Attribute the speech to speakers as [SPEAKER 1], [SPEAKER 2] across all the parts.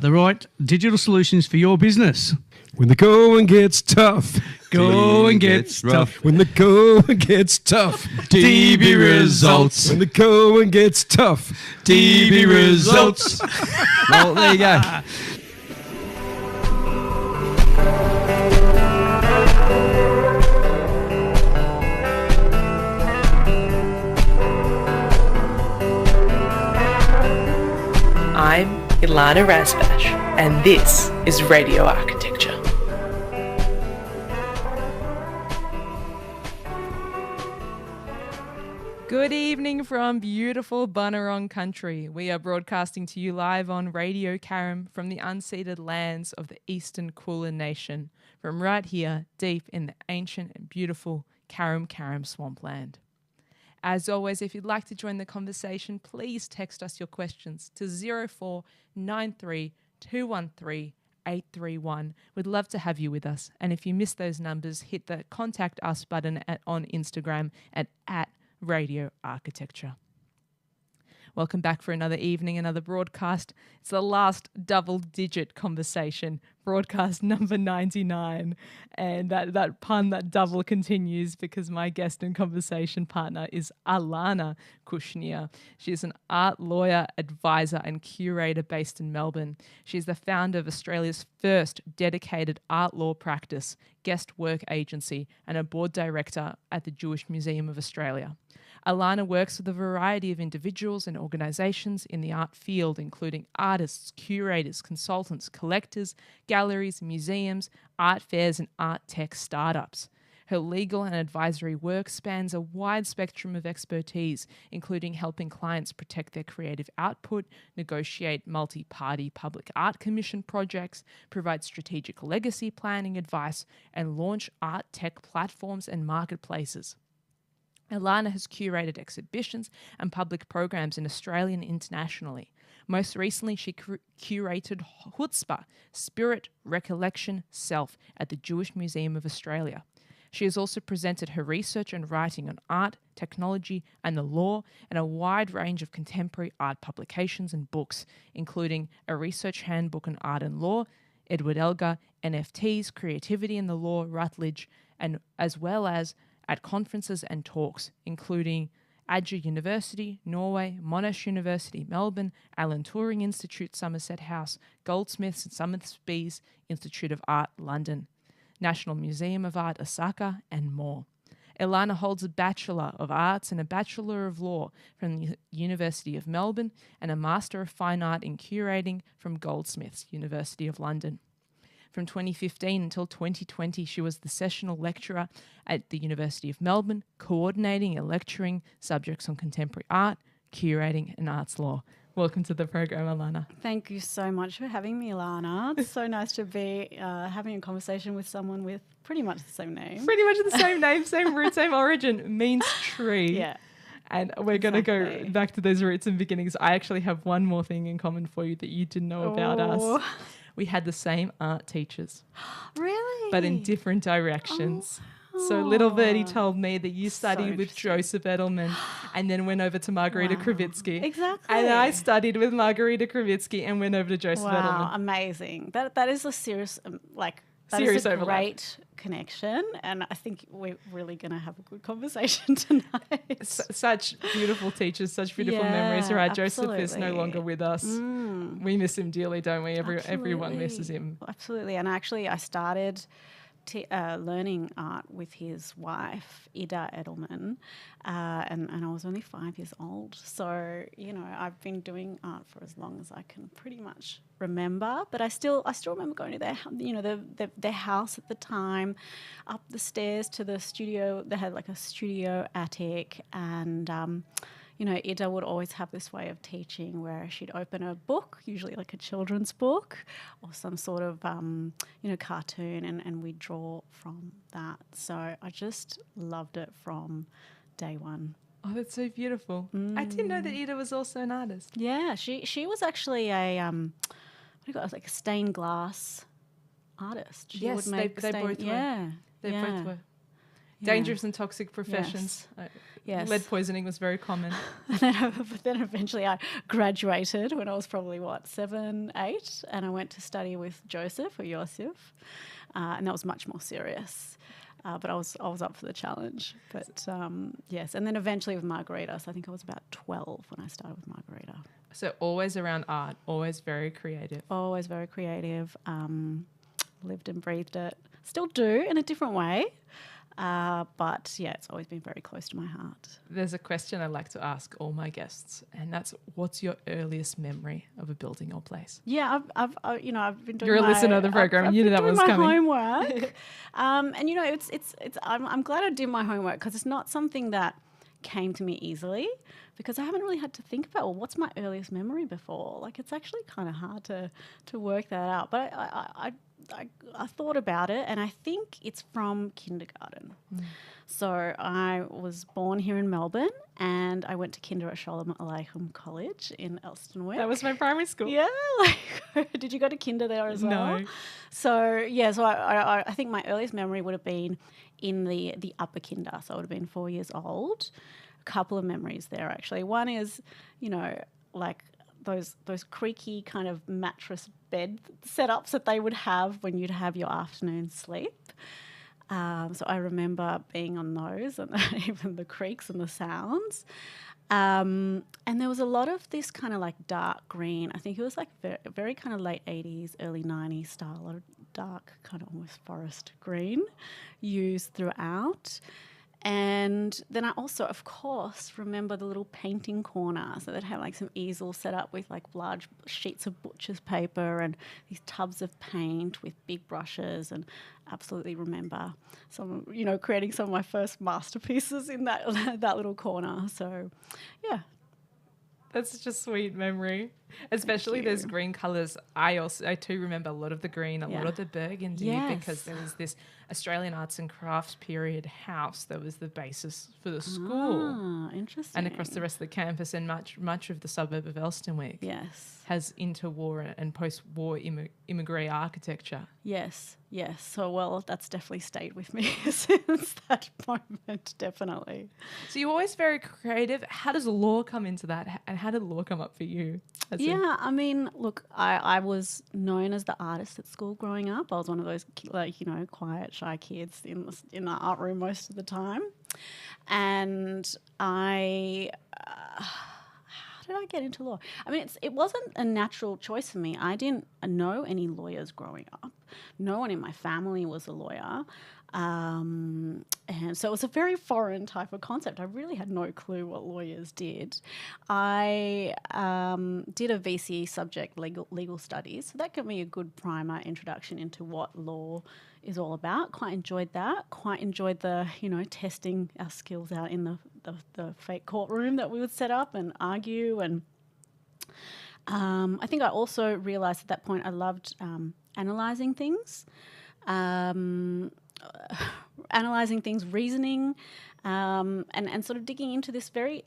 [SPEAKER 1] The right digital solutions for your business.
[SPEAKER 2] When the going gets tough,
[SPEAKER 1] Going gets tough.
[SPEAKER 2] when the going gets tough,
[SPEAKER 1] DB results.
[SPEAKER 2] when the going gets tough,
[SPEAKER 1] DB results.
[SPEAKER 3] Well, there you go.
[SPEAKER 4] I'm Ilana Razbash, and this is Radio Architecture.
[SPEAKER 5] Good evening from beautiful Bunurong country. We are broadcasting to you live on Radio Karam from the unceded lands of the Eastern Kulin Nation, from right here deep in the ancient and beautiful Karam swampland. As always, if you'd like to join the conversation, please text us your questions to 0493 213 831. We'd love to have you with us. And if you miss those numbers, hit the contact us button on Instagram at Radio Architecture. Welcome back for another evening, another broadcast. It's the last double-digit conversation, broadcast number 99. And that pun, that double continues because my guest and conversation partner is Alana Kushnir. She's an art lawyer, advisor and curator based in Melbourne. She's the founder of Australia's first dedicated art law practice, guest work agency and a board director at the Jewish Museum of Australia. Alana works with a variety of individuals and organisations in the art field, including artists, curators, consultants, collectors, galleries, museums, art fairs and art tech startups. Her legal and advisory work spans a wide spectrum of expertise, including helping clients protect their creative output, negotiate multi-party public art commission projects, provide strategic legacy planning advice, and launch art tech platforms and marketplaces. Ilana has curated exhibitions and public programs in Australia and internationally. Most recently, she curated Chutzpah, Spirit, Recollection, Self at the Jewish Museum of Australia. She has also presented her research and writing on art, technology and the law and a wide range of contemporary art publications and books, including a research handbook on art and law, Edward Elgar, NFTs, Creativity and the Law, Rutledge, and as well as at conferences and talks, including Adja University, Norway, Monash University, Melbourne, Alan Turing Institute, Somerset House, Goldsmiths and Sotheby's Institute of Art, London, National Museum of Art, Osaka, and more. Ilana holds a Bachelor of Arts and a Bachelor of Law from the University of Melbourne and a Master of Fine Art in Curating from Goldsmiths, University of London. From 2015 until 2020, she was the sessional lecturer at the University of Melbourne, coordinating and lecturing subjects on contemporary art, curating and arts law. Welcome to the program, Alana.
[SPEAKER 6] Thank you so much for having me, Ilana. It's so nice to be having a conversation with someone with pretty much the same name.
[SPEAKER 5] Pretty much the same name, same root, same origin, means tree.
[SPEAKER 6] Yeah.
[SPEAKER 5] And we're going to go back to those roots and beginnings. I actually have one more thing in common for you that you didn't know about us. We had the same art teachers.
[SPEAKER 6] Really?
[SPEAKER 5] But in different directions. So little birdie told me that you studied with Joseph Edelman and then went over to Margarita Kravitsky.
[SPEAKER 6] Exactly.
[SPEAKER 5] And I studied with Margarita Kravitsky and went over to Joseph Edelman.
[SPEAKER 6] Wow, amazing. That is a serious,
[SPEAKER 5] serious
[SPEAKER 6] a
[SPEAKER 5] overlap.
[SPEAKER 6] Great connection, and I think we're really going to have a good conversation tonight.
[SPEAKER 5] Such beautiful teachers, such beautiful memories. Right, Joseph is no longer with us. We miss him dearly, don't we? Everyone misses him.
[SPEAKER 6] Absolutely. And actually, I started learning art with his wife, Ida Edelman, and I was only 5 years old. So, I've been doing art for as long as I can pretty much remember. But I still remember going to their house at the time, up the stairs to the studio. They had like a studio attic, and Ida would always have this way of teaching where she'd open a book, usually like a children's book or some sort of, cartoon, and we'd draw from that. So I just loved it from day one.
[SPEAKER 5] Oh, that's so beautiful. I didn't know that Ida was also an artist.
[SPEAKER 6] Yeah, she was actually a like a stained glass artist. She
[SPEAKER 5] yes,
[SPEAKER 6] would make
[SPEAKER 5] they both were.
[SPEAKER 6] Yeah.
[SPEAKER 5] They both were. Dangerous and toxic professions.
[SPEAKER 6] Yes. Yes.
[SPEAKER 5] Lead poisoning was very common.
[SPEAKER 6] But then eventually I graduated when I was probably, 7, 8, and I went to study with Joseph or Yosef, and that was much more serious. But I was up for the challenge. But yes, and then eventually with Margarita. So I think I was about 12 when I started with Margarita.
[SPEAKER 5] So always around art, always very creative.
[SPEAKER 6] Always very creative. Lived and breathed it. Still do in a different way. But yeah, it's always been very close to my heart.
[SPEAKER 5] There's a question I like to ask all my guests, and that's, what's your earliest memory of a building or place?
[SPEAKER 6] Yeah, I've been doing.
[SPEAKER 5] You're a listener of the program, and you knew that was coming.
[SPEAKER 6] Homework, and it's. I'm glad I did my homework because it's not something that came to me easily, because I haven't really had to think about, well, what's my earliest memory before? Like, it's actually kind of hard to work that out. But I thought about it, and I think it's from kindergarten. So I was born here in Melbourne, and I went to kinder at Sholem Aleichem College in Elstonwick.
[SPEAKER 5] That was my primary school.
[SPEAKER 6] Yeah, like, did you go to kinder there as well?
[SPEAKER 5] No.
[SPEAKER 6] So yeah, so I think my earliest memory would have been in the upper kinder, so I would have been 4 years old. A couple of memories there actually. One is, like those creaky kind of mattress bed setups that they would have when you'd have your afternoon sleep. So I remember being on those and even the creaks and the sounds. And there was a lot of this kind of like dark green. I think it was like very kind of late 80s, early 90s style, a lot of dark kind of almost forest green used throughout. And then I also, of course, remember the little painting corner. So they'd have like some easels set up with like large sheets of butcher's paper and these tubs of paint with big brushes, and absolutely remember some, creating some of my first masterpieces in that little corner. So, yeah.
[SPEAKER 5] That's such a sweet memory, especially those green colours. I too remember a lot of the green, a lot of the burgundy, because there was this Australian arts and crafts period house that was the basis for the school.
[SPEAKER 6] Ah, interesting.
[SPEAKER 5] And across the rest of the campus, and much of the suburb of Elstonwick has interwar and post-war immigrant architecture.
[SPEAKER 6] Yes. So, well, that's definitely stayed with me since that moment, definitely.
[SPEAKER 5] So you're always very creative. How does law come into that? And how did law come up for you?
[SPEAKER 6] I mean, look, I was known as the artist at school growing up. I was one of those, quiet, shy kids in the art room most of the time. And how did I get into law? I mean, it wasn't a natural choice for me. I didn't know any lawyers growing up. No one in my family was a lawyer. And so it was a very foreign type of concept. I really had no clue what lawyers did. I did a VCE subject, legal studies. So that gave me a good primer introduction into what law is all about. Quite enjoyed that. Quite enjoyed the, testing our skills out in the fake courtroom that we would set up and argue. And I think I also realised at that point I loved analysing things. Analysing things, reasoning, and sort of digging into this very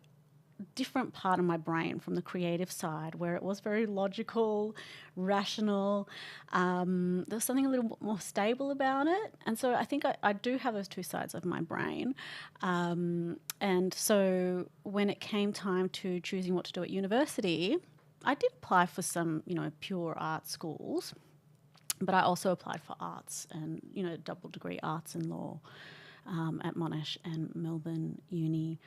[SPEAKER 6] different part of my brain from the creative side, where it was very logical, rational. There was something a little bit more stable about it. And so I think I do have those two sides of my brain. And so when it came time to choosing what to do at university, I did apply for some, pure art schools. But I also applied for arts and, double degree arts and law at Monash and Melbourne Uni.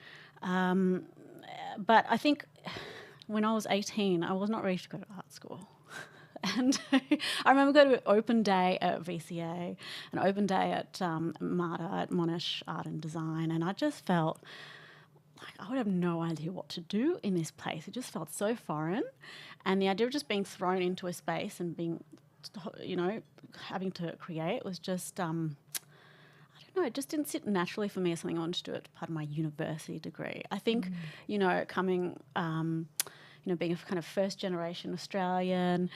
[SPEAKER 6] But I think when I was 18, I was not ready to go to art school. And I remember going to an open day at VCA, an open day at MARTA, at Monash Art and Design, and I just felt like I would have no idea what to do in this place. It just felt so foreign. And the idea of just being thrown into a space and being having to create was just, I don't know, it just didn't sit naturally for me as something I wanted to do as part of my university degree. I think, coming, being a kind of first generation Australian,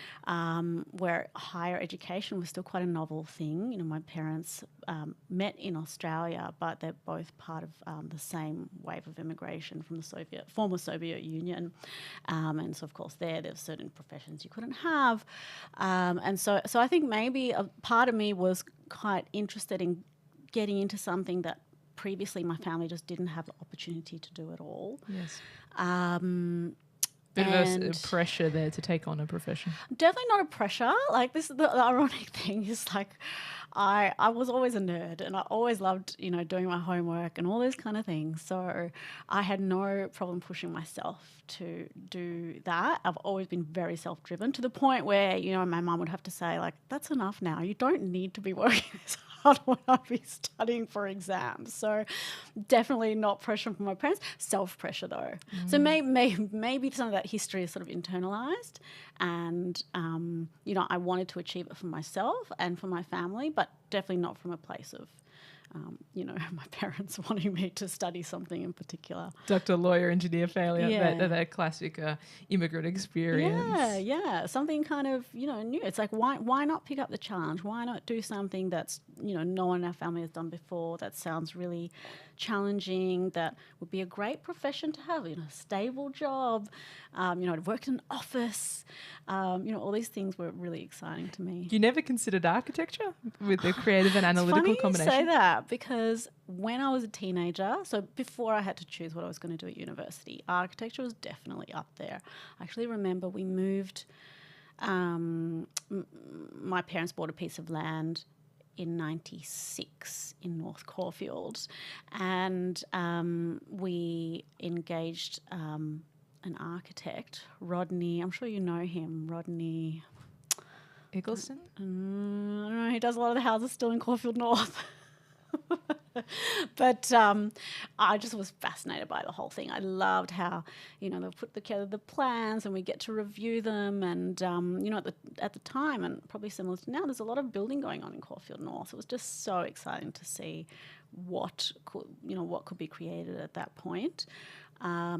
[SPEAKER 6] where higher education was still quite a novel thing. My parents met in Australia, but they're both part of the same wave of immigration from the former Soviet Union. And so, of course, there's certain professions you couldn't have. And so I think maybe a part of me was quite interested in getting into something that previously my family just didn't have the opportunity to do it all.
[SPEAKER 5] Yes.
[SPEAKER 6] Bit
[SPEAKER 5] Bit of a pressure there to take on a profession.
[SPEAKER 6] Definitely not a pressure. Like this, the ironic thing is like, I was always a nerd and I always loved, doing my homework and all those kind of things. So I had no problem pushing myself to do that. I've always been very self-driven to the point where, my mum would have to say like, that's enough now. You don't need to be working this hard when I'd be studying for exams. So definitely not pressure from my parents, self-pressure though. So maybe some of that history is sort of internalized and, I wanted to achieve it for myself and for my family, but definitely not from a place of, my parents wanting me to study something in particular.
[SPEAKER 5] Doctor, lawyer, engineer, failure, that classic immigrant experience.
[SPEAKER 6] Yeah. Something kind of, new. It's like, why not pick up the challenge? Why not do something that's, no one in our family has done before, that sounds really challenging, that would be a great profession to have, a stable job, I'd worked in an office, all these things were really exciting to me.
[SPEAKER 5] You never considered architecture with the creative and analytical
[SPEAKER 6] it's funny
[SPEAKER 5] combination?
[SPEAKER 6] You say that because when I was a teenager, so before I had to choose what I was going to do at university, architecture was definitely up there. I actually remember we moved, my parents bought a piece of land in 96 in North Caulfield, and we engaged an architect, Rodney. I'm sure you know him, Rodney
[SPEAKER 5] Eggleston?
[SPEAKER 6] I don't know. He does a lot of the houses still in Caulfield North. But I just was fascinated by the whole thing. I loved how, they'll put together the plans and we get to review them. And, at the time, and probably similar to now, there's a lot of building going on in Caulfield North. It was just so exciting to see what could be created at that point. Far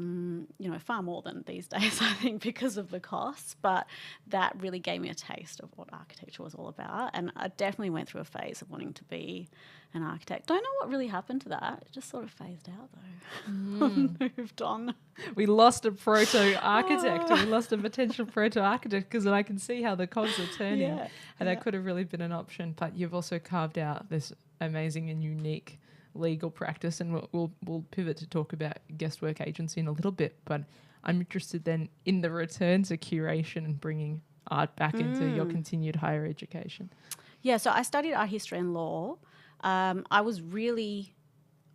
[SPEAKER 6] more than these days, I think, because of the costs. But that really gave me a taste of what architecture was all about. And I definitely went through a phase of wanting to be an architect. Don't know what really happened to that. It just sort of phased out, though. Moved on.
[SPEAKER 5] We lost a proto-architect. We lost a potential proto-architect because I can see how the cogs are turning. And that could have really been an option. But you've also carved out this amazing and unique legal practice, and we'll pivot to talk about guest work agency in a little bit, but I'm interested then in the return to curation and bringing art back into your continued higher education. Yeah,
[SPEAKER 6] so I studied art history and law. I really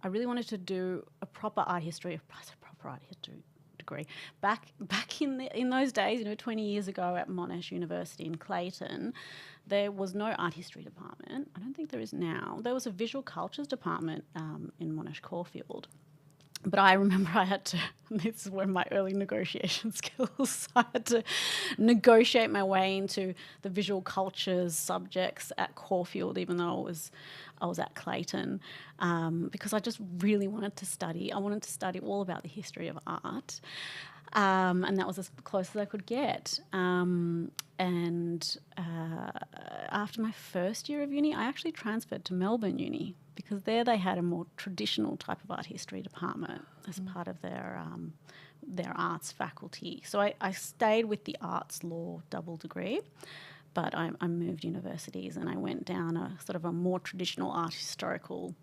[SPEAKER 6] wanted to do a proper art history degree. Back in those days, 20 years ago at Monash University in Clayton, there was no art history department. I don't think there is now. There was a visual cultures department in Monash Caulfield. But I remember I had to, this is where my early negotiation skills, I had to negotiate my way into the visual cultures subjects at Caulfield, even though I was at Clayton, because I just really wanted to study. I wanted to study all about the history of art, and that was as close as I could get. After my first year of uni, I actually transferred to Melbourne Uni because there they had a more traditional type of art history department as part of their arts faculty. So I stayed with the arts law double degree, but I moved universities and I went down a sort of a more traditional art historical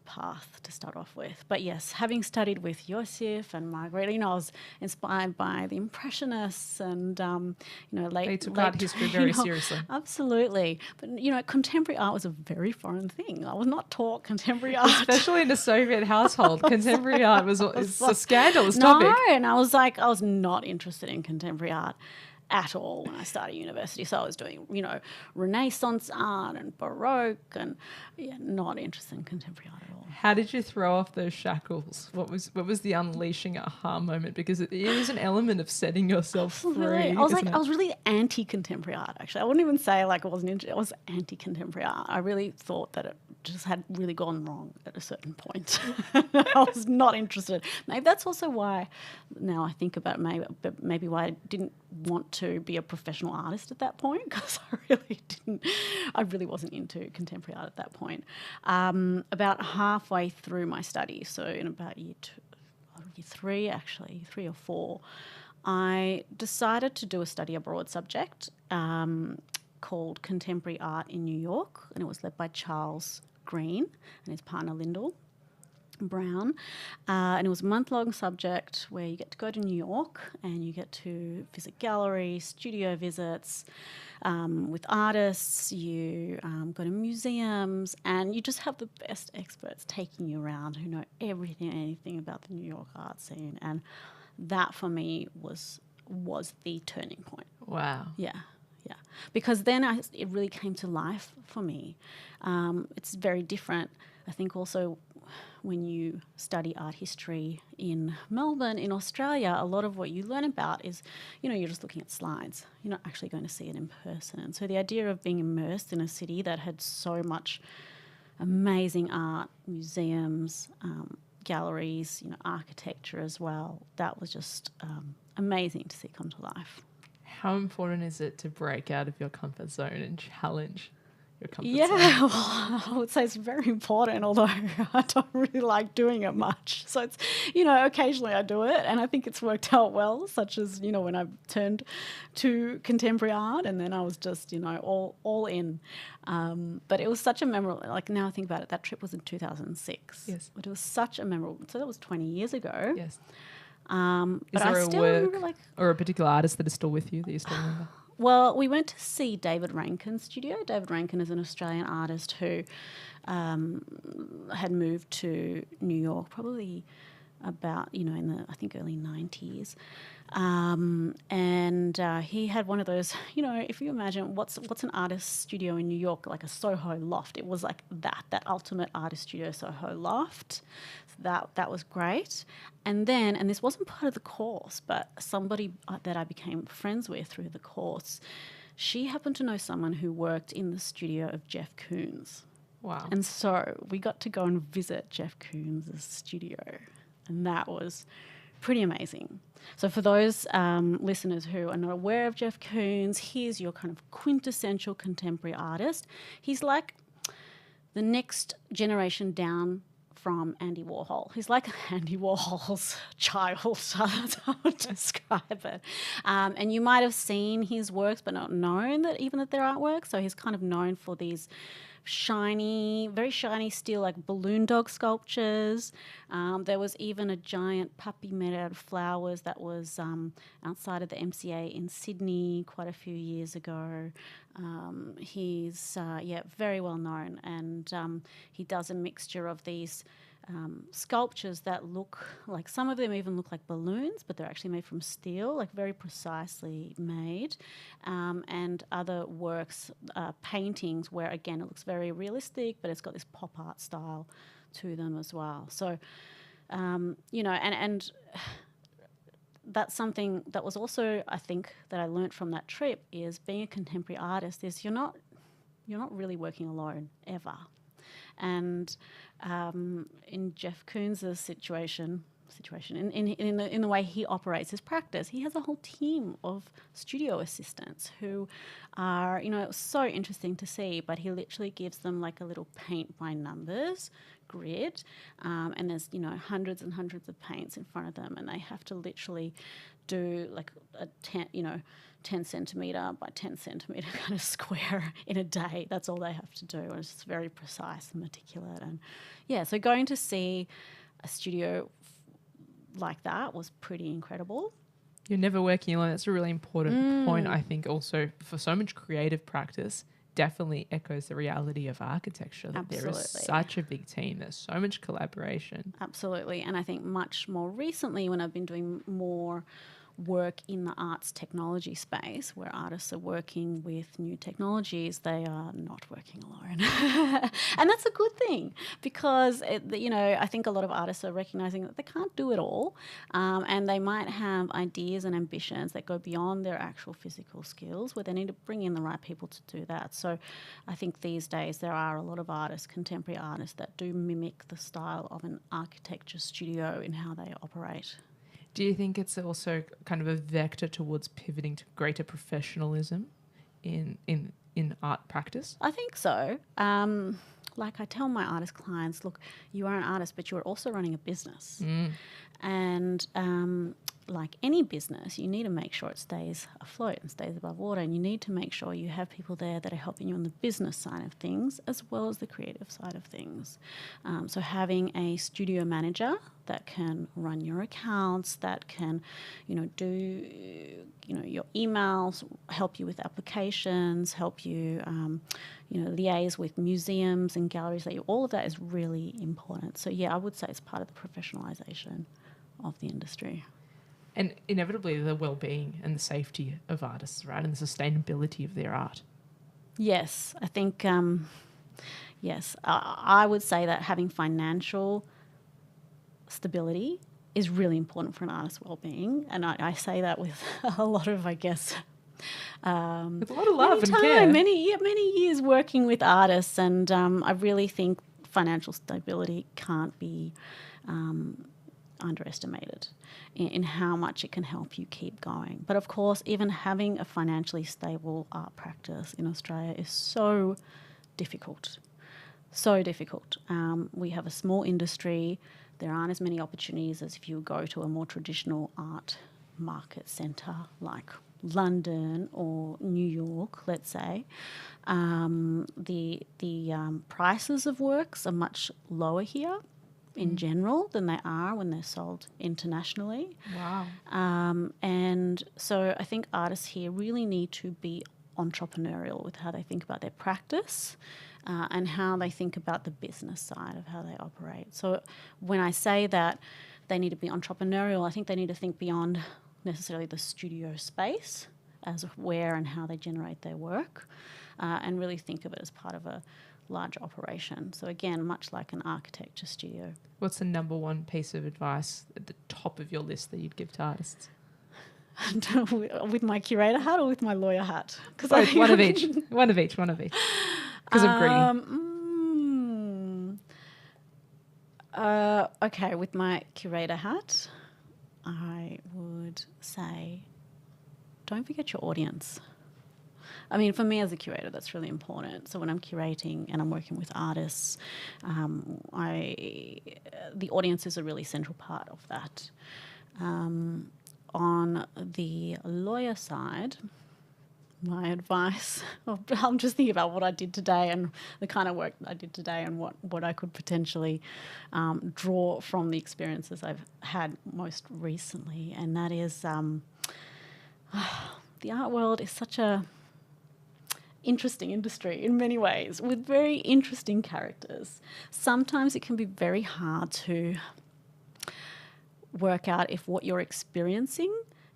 [SPEAKER 6] path to start off with. But yes, having studied with Josef and Margaret, I was inspired by the Impressionists and,
[SPEAKER 5] they took art history very seriously.
[SPEAKER 6] Absolutely. But, contemporary art was a very foreign thing. I was not taught contemporary art.
[SPEAKER 5] Especially in a Soviet household, contemporary art was a scandalous topic.
[SPEAKER 6] No, and I was not interested in contemporary art at all when I started university. So I was doing, Renaissance art and Baroque and not interested in contemporary art at all.
[SPEAKER 5] How did you throw off those shackles? What was the unleashing aha moment? Because it is an element of setting yourself free.
[SPEAKER 6] I was really anti-contemporary art, actually. I wouldn't even say I wasn't I was anti-contemporary art. I really thought that it just had really gone wrong at a certain point. I was not interested. Maybe that's also why, now I think about it, maybe why I didn't want to be a professional artist at that point, because I really wasn't into contemporary art at that point. About halfway through my studies, so in about year 3 or 4, I decided to do a study abroad subject called Contemporary Art in New York, and it was led by Charles Green and his partner Lyndall. Brown, and it was a month-long subject where you get to go to New York and you get to visit galleries, studio visits with artists, you go to museums, and you just have the best experts taking you around who know everything and anything about the New York art scene, and that for me was the turning point.
[SPEAKER 5] Wow.
[SPEAKER 6] Yeah. Because then it really came to life for me. It's very different, I think, also when you study art history in Melbourne, in Australia, a lot of what you learn about is, you're just looking at slides. You're not actually going to see it in person. And so the idea of being immersed in a city that had so much amazing art, museums, galleries, architecture as well, that was just amazing to see come to life.
[SPEAKER 5] How important is it to break out of your comfort zone and challenge your comfort zone?
[SPEAKER 6] Yeah, well, I would say it's very important, although I don't really like doing it much. So it's, occasionally I do it and I think it's worked out well, such as, when I turned to contemporary art and then I was just, all in. But it was such a memorable, now I think about it, that trip was in 2006.
[SPEAKER 5] Yes.
[SPEAKER 6] But it was such a memorable, so that was 20 years ago.
[SPEAKER 5] Yes.
[SPEAKER 6] But
[SPEAKER 5] Is there
[SPEAKER 6] I
[SPEAKER 5] a
[SPEAKER 6] still
[SPEAKER 5] work
[SPEAKER 6] remember,
[SPEAKER 5] or a particular artist that is still with you that you still remember?
[SPEAKER 6] Well, we went to see David Rankin's studio. David Rankin is an Australian artist who had moved to New York probably about, in the, I think, early 90s. And he had one of those, if you imagine what's an artist studio in New York, like a Soho loft. It was like that ultimate artist studio Soho loft. So that was great. And then, and this wasn't part of the course, but somebody that I became friends with through the course, she happened to know someone who worked in the studio of Jeff Koons.
[SPEAKER 5] Wow.
[SPEAKER 6] And so we got to go and visit Jeff Koons' studio. And that was pretty amazing. So for those listeners who are not aware of Jeff Koons, he's your kind of quintessential contemporary artist. He's like the next generation down from Andy Warhol. He's like Andy Warhol's child, that's how I would describe it. And you might have seen his works but not known that they're artwork. So he's kind of known for these very shiny steel, like balloon dog sculptures. There was even a giant puppy made out of flowers that was outside of the MCA in Sydney quite a few years ago. He's very well known, and he does a mixture of these sculptures that look like, some of them even look like balloons, but they're actually made from steel, like very precisely made, and other works, paintings where, again, it looks very realistic, but it's got this pop art style to them as well. So, and that's something that was also, I think, that I learnt from that trip, is being a contemporary artist is you're not really working alone ever. And in Jeff Koons' situation, in the way he operates his practice, he has a whole team of studio assistants who are, it was so interesting to see, but he literally gives them like a little paint by numbers grid, and there's, hundreds and hundreds of paints in front of them, and they have to literally do like a 10 centimetre by 10 centimetre kind of square in a day. That's all they have to do. And it's very precise and meticulous. And yeah, so going to see a studio like that was pretty incredible.
[SPEAKER 5] You're never working alone. That's a really important point, I think, also for so much creative practice. Definitely echoes the reality of architecture, that
[SPEAKER 6] Absolutely.
[SPEAKER 5] There is such a big team. There's so much collaboration.
[SPEAKER 6] Absolutely. And I think much more recently, when I've been doing more work in the arts technology space, where artists are working with new technologies, they are not working alone. And that's a good thing, because I think a lot of artists are recognizing that they can't do it all, and they might have ideas and ambitions that go beyond their actual physical skills, where they need to bring in the right people to do that. So I think these days there are a lot of artists, contemporary artists, that do mimic the style of an architecture studio in how they operate.
[SPEAKER 5] Do you think it's also kind of a vector towards pivoting to greater professionalism in art practice?
[SPEAKER 6] I think so. Like I tell my artist clients, look, you are an artist, but you are also running a business. And like any business, you need to make sure it stays afloat and stays above water, and you need to make sure you have people there that are helping you on the business side of things as well as the creative side of things. So having a studio manager that can run your accounts, that can, do, your emails, help you with applications, help you, liaise with museums and galleries. All of that is really important. So yeah, I would say it's part of the professionalisation of the industry.
[SPEAKER 5] And inevitably the well-being and the safety of artists, right, and the sustainability of their art.
[SPEAKER 6] Yes, I think, I would say that having financial stability is really important for an artist's well-being. And I say that with a lot of, I guess...
[SPEAKER 5] with a lot of love and care.
[SPEAKER 6] Many years working with artists, and I really think financial stability can't be underestimated in how much it can help you keep going. But of course, even having a financially stable art practice in Australia is so difficult. So difficult. We have a small industry. There aren't as many opportunities as if you go to a more traditional art market centre like London or New York, let's say. The prices of works are much lower here in general than they are when they're sold internationally.
[SPEAKER 5] Wow.
[SPEAKER 6] And so I think artists here really need to be entrepreneurial with how they think about their practice and how they think about the business side of how they operate. So when I say that they need to be entrepreneurial, I think they need to think beyond necessarily the studio space as where and how they generate their work and really think of it as part of a large operation. So again, much like an architecture studio.
[SPEAKER 5] What's the number one piece of advice at the top of your list that you'd give to artists?
[SPEAKER 6] With my curator hat or with my lawyer hat?
[SPEAKER 5] Both, one of each. One of each. Because I'm greedy.
[SPEAKER 6] Okay, with my curator hat, I would say don't forget your audience. I mean, for me as a curator, that's really important. So when I'm curating and I'm working with artists, the audience is a really central part of that. On the lawyer side, my advice, I'm just thinking about what I did today and the kind of work that I did today and what I could potentially draw from the experiences I've had most recently. And that is the art world is such a interesting industry in many ways with very interesting characters. Sometimes it can be very hard to work out if what you're experiencing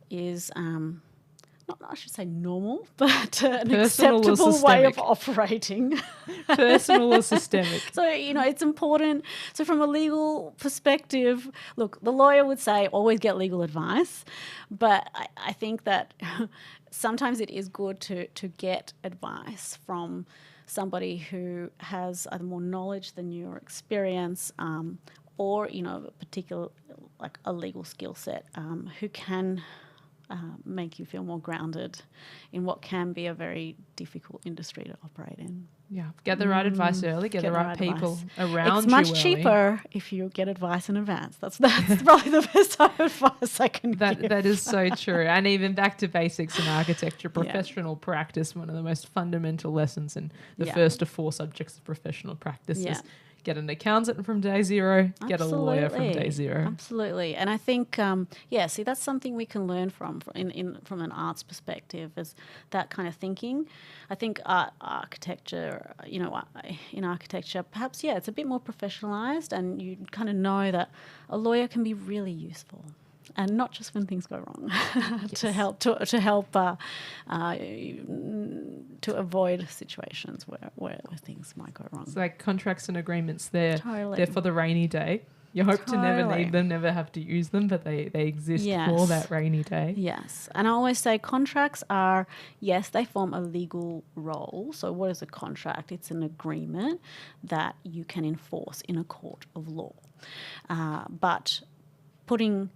[SPEAKER 6] is not, I should say normal, but an
[SPEAKER 5] Personal or
[SPEAKER 6] acceptable way of
[SPEAKER 5] systemic?
[SPEAKER 6] operating.
[SPEAKER 5] Personal or systemic?
[SPEAKER 6] So, it's important. So from a legal perspective, look, the lawyer would say always get legal advice, but I think that sometimes it is good to get advice from somebody who has either more knowledge than you or experience or, a particular, like a legal skill set who can make you feel more grounded in what can be a very difficult industry to operate in.
[SPEAKER 5] Yeah, get the right advice early, get the right people around
[SPEAKER 6] It's
[SPEAKER 5] you
[SPEAKER 6] much
[SPEAKER 5] early.
[SPEAKER 6] cheaper if you get advice in advance. That's probably the best advice I can give.
[SPEAKER 5] That is so true. And even back to basics in architecture, professional practice, one of the most fundamental lessons in the first of 4 subjects of professional practice is get an accountant from day zero, get a lawyer from day zero.
[SPEAKER 6] Absolutely. And I think, see, that's something we can learn from an arts perspective is that kind of thinking. I think architecture, in architecture, perhaps, it's a bit more professionalised and you kind of know that a lawyer can be really useful. And not just when things go wrong, to help to avoid situations where things might go wrong.
[SPEAKER 5] It's like contracts and agreements. They're
[SPEAKER 6] Totally.
[SPEAKER 5] for the rainy day. You hope to never need them, never have to use them, but they exist for that rainy day.
[SPEAKER 6] Yes. And I always say contracts are, yes, they form a legal role. So what is a contract? It's an agreement that you can enforce in a court of law. But putting...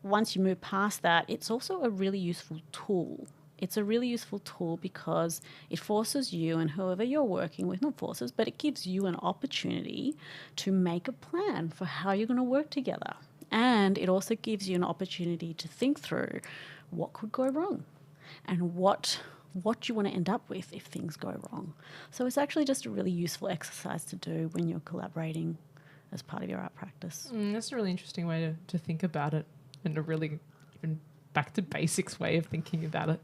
[SPEAKER 6] once you move past that, it's also a really useful tool. It's a really useful tool because it forces you and whoever you're working with, not forces, but it gives you an opportunity to make a plan for how you're going to work together And it also gives you an opportunity to think through what could go wrong and what you want to end up with if things go wrong. So it's actually just a really useful exercise to do when you're collaborating as part of your art practice.
[SPEAKER 5] That's a really interesting way to think about it, and a really even back to basics way of thinking about it.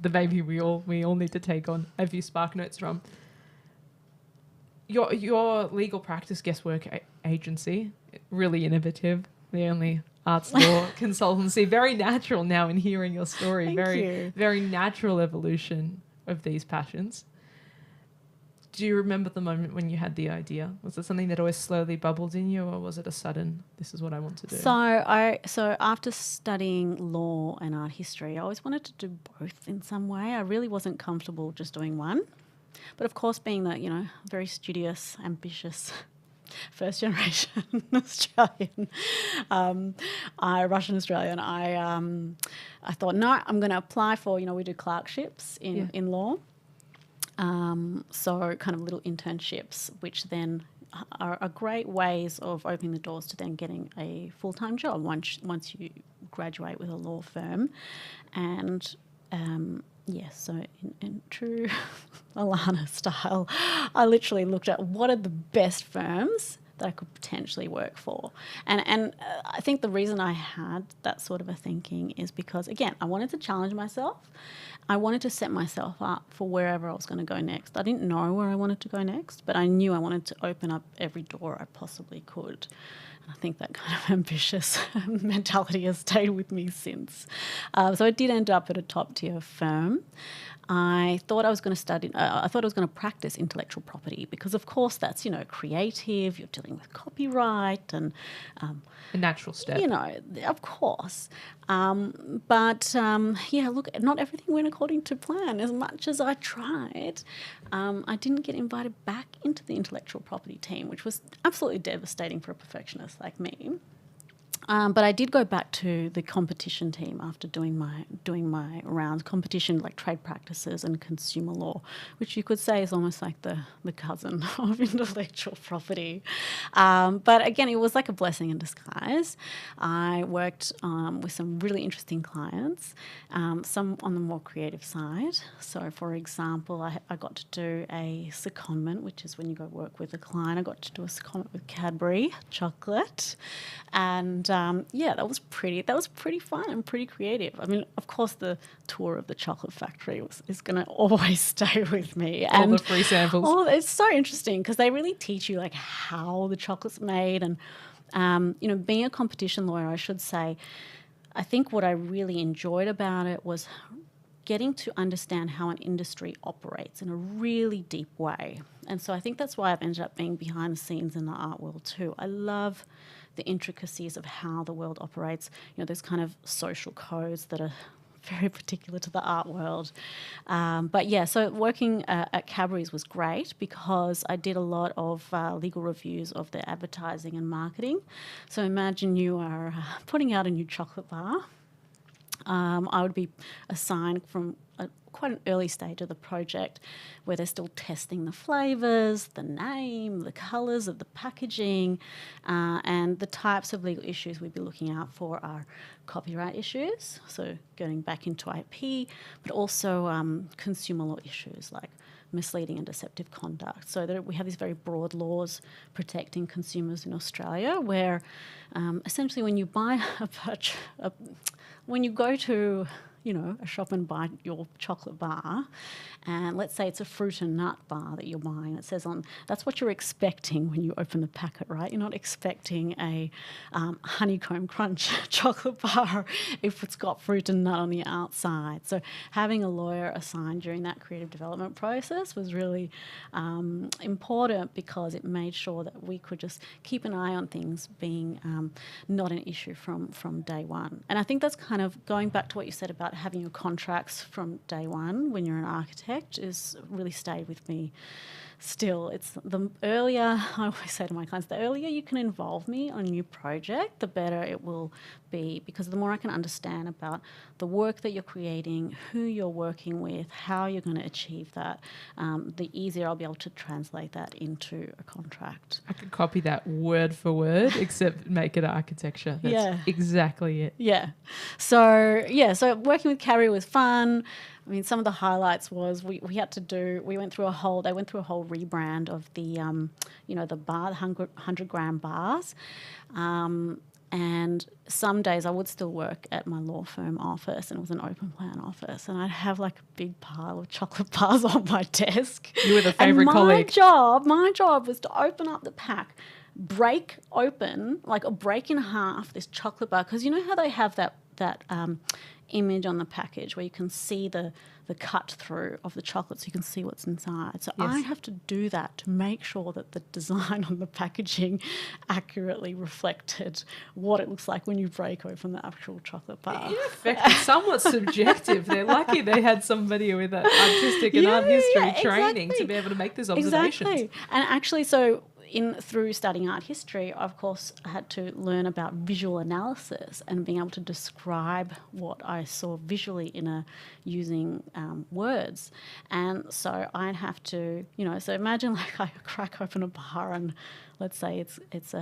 [SPEAKER 5] The maybe we all need to take on a few spark notes from. Your legal practice guestwork agency, really innovative. The only arts law consultancy, very natural now in hearing your story.
[SPEAKER 6] Thank you.
[SPEAKER 5] Very natural evolution of these passions. Do you remember the moment when you had the idea? Was it something that always slowly bubbled in you, or was it a sudden, this is what I want to do?
[SPEAKER 6] So after studying law and art history, I always wanted to do both in some way. I really wasn't comfortable just doing one. But of course, being the, very studious, ambitious first generation Australian, Russian Australian, I thought, no, I'm going to apply for, we do clerkships in law. So kind of little internships, which then are great ways of opening the doors to then getting a full-time job once you graduate with a law firm. And so in true Alana style, I literally looked at what are the best firms that I could potentially work for. And I think the reason I had that sort of a thinking is because, again, I wanted to challenge myself. I wanted to set myself up for wherever I was going to go next. I didn't know where I wanted to go next, but I knew I wanted to open up every door I possibly could. And I think that kind of ambitious mentality has stayed with me since. So I did end up at a top-tier firm. I thought I was going to study. I thought I was going to practice intellectual property because, of course, that's creative. You're dealing with copyright and
[SPEAKER 5] a natural step.
[SPEAKER 6] Of course. But look, not everything went according to plan. As much as I tried, I didn't get invited back into the intellectual property team, which was absolutely devastating for a perfectionist like me. But I did go back to the competition team after doing my rounds, competition like trade practices and consumer law, which you could say is almost like the cousin of intellectual property. But again, it was like a blessing in disguise. I worked with some really interesting clients, some on the more creative side. So, for example, I got to do a secondment, which is when you go work with a client. I got to do a secondment with Cadbury chocolate, and that was pretty fun and pretty creative. I mean, of course, the tour of the chocolate factory is going to always stay with me.
[SPEAKER 5] All the free samples.
[SPEAKER 6] Oh, it's so interesting because they really teach you like how the chocolate's made. And, being a competition lawyer, I should say, I think what I really enjoyed about it was getting to understand how an industry operates in a really deep way. And so I think that's why I've ended up being behind the scenes in the art world too. I love the intricacies of how the world operates. There's kind of social codes that are very particular to the art world. So working at Cadbury's was great because I did a lot of legal reviews of their advertising and marketing. So imagine you are putting out a new chocolate bar. I would be assigned from quite an early stage of the project where they're still testing the flavours, the name, the colours of the packaging, and the types of legal issues we'd be looking out for are copyright issues, so going back into IP, but also consumer law issues like misleading and deceptive conduct. So we have these very broad laws protecting consumers in Australia where essentially when you buy when you go to a shop and buy your chocolate bar, and let's say it's a fruit and nut bar that you're buying. It says that's what you're expecting when you open the packet, right? You're not expecting a honeycomb crunch chocolate bar if it's got fruit and nut on the outside. So having a lawyer assigned during that creative development process was really important because it made sure that we could just keep an eye on things being not an issue from day one. And I think that's kind of going back to what you said about having your contracts from day one when you're an architect is really stayed with me still. It's the earlier, I always say to my clients, the earlier you can involve me on a new project, the better it will be, because the more I can understand about the work that you're creating, who you're working with, how you're going to achieve that, the easier I'll be able to translate that into a contract.
[SPEAKER 5] I could copy that word for word, except make it architecture. That's exactly it.
[SPEAKER 6] Yeah. So working with Carrie was fun. I mean, some of the highlights was they went through a whole rebrand of the, the bar, the 100-gram bars. And some days I would still work at my law firm office, and it was an open plan office, and I'd have like a big pile of chocolate bars on my desk.
[SPEAKER 5] You were the favourite colleague.
[SPEAKER 6] My job was to open up the pack, break open, break in half this chocolate bar, because you know how they have that image on the package where you can see the cut through of the chocolate, so you can see what's inside. So
[SPEAKER 5] yes.
[SPEAKER 6] I have to do that to make sure that the design on the packaging accurately reflected what it looks like when you break open the actual chocolate bar.
[SPEAKER 5] In effect, it's somewhat subjective. They're lucky they had somebody with that artistic and art history training to be able to make those observations.
[SPEAKER 6] Exactly. And actually, through studying art history, of course, I had to learn about visual analysis and being able to describe what I saw visually using words. And so I'd have to, so imagine like I crack open a bar and let's say it's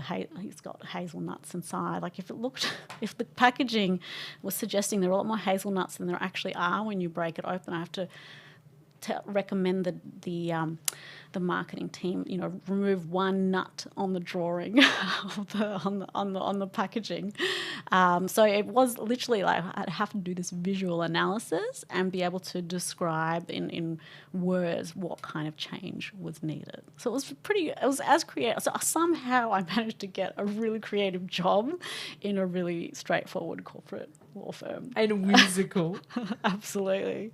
[SPEAKER 6] got hazelnuts inside. Like if the packaging was suggesting there are a lot more hazelnuts than there actually are when you break it open, I have to recommend the marketing team, remove one nut on the drawing on the packaging. So it was literally like I'd have to do this visual analysis and be able to describe in words what kind of change was needed. So it was as creative. So somehow I managed to get a really creative job in a really straightforward corporate law firm.
[SPEAKER 5] And whimsical.
[SPEAKER 6] Absolutely.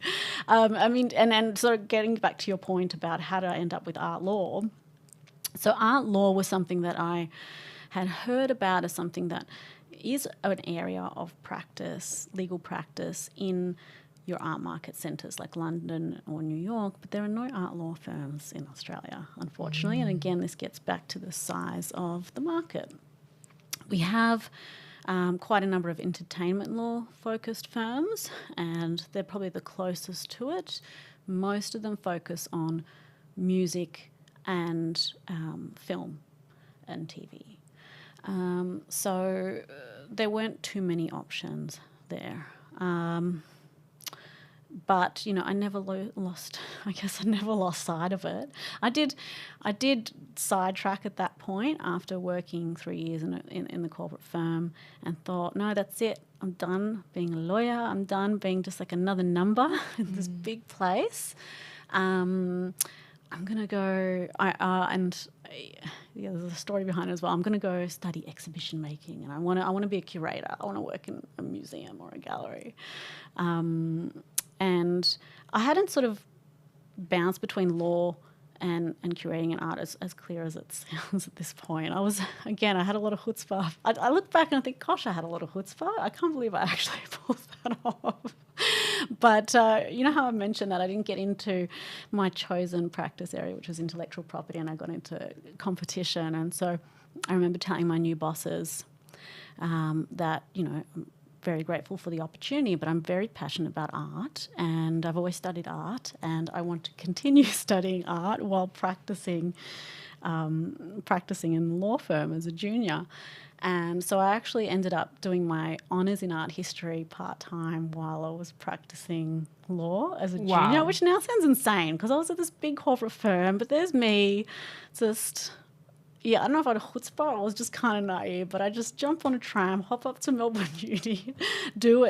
[SPEAKER 6] So getting back to your point about how did I end up with art law. So art law was something that I had heard about as something that is an area of practice, legal practice in your art market centres like London or New York, but there are no art law firms in Australia, unfortunately. And again, this gets back to the size of the market. We have quite a number of entertainment law focused firms, and they're probably the closest to it. Most of them focus on music and film and TV. So there weren't too many options there. But I never lost sight of it. I did sidetrack at that point after working 3 years in the corporate firm, and thought, no, that's it. I'm done being a lawyer. I'm done being just like another number in this big place. I'm gonna go. There's a story behind it as well. I'm gonna go study exhibition making, and I want to be a curator. I want to work in a museum or a gallery. And I hadn't sort of bounced between law and curating and art as clear as it sounds at this point. I had a lot of chutzpah. I look back and I think, gosh, I had a lot of chutzpah. I can't believe I actually pulled that off. But you know how I mentioned that I didn't get into my chosen practice area, which was intellectual property, and I got into competition. And so I remember telling my new bosses that, I'm very grateful for the opportunity, but I'm very passionate about art, and I've always studied art, and I want to continue studying art while practicing in the law firm as a junior. And so I actually ended up doing my honours in art history part-time while I was practicing law as a junior, which now sounds insane because I was at this big corporate firm, but there's me just... Yeah, I don't know if I had a chutzpah or I was just kind of naive, but I just jump on a tram, hop up to Melbourne Uni, do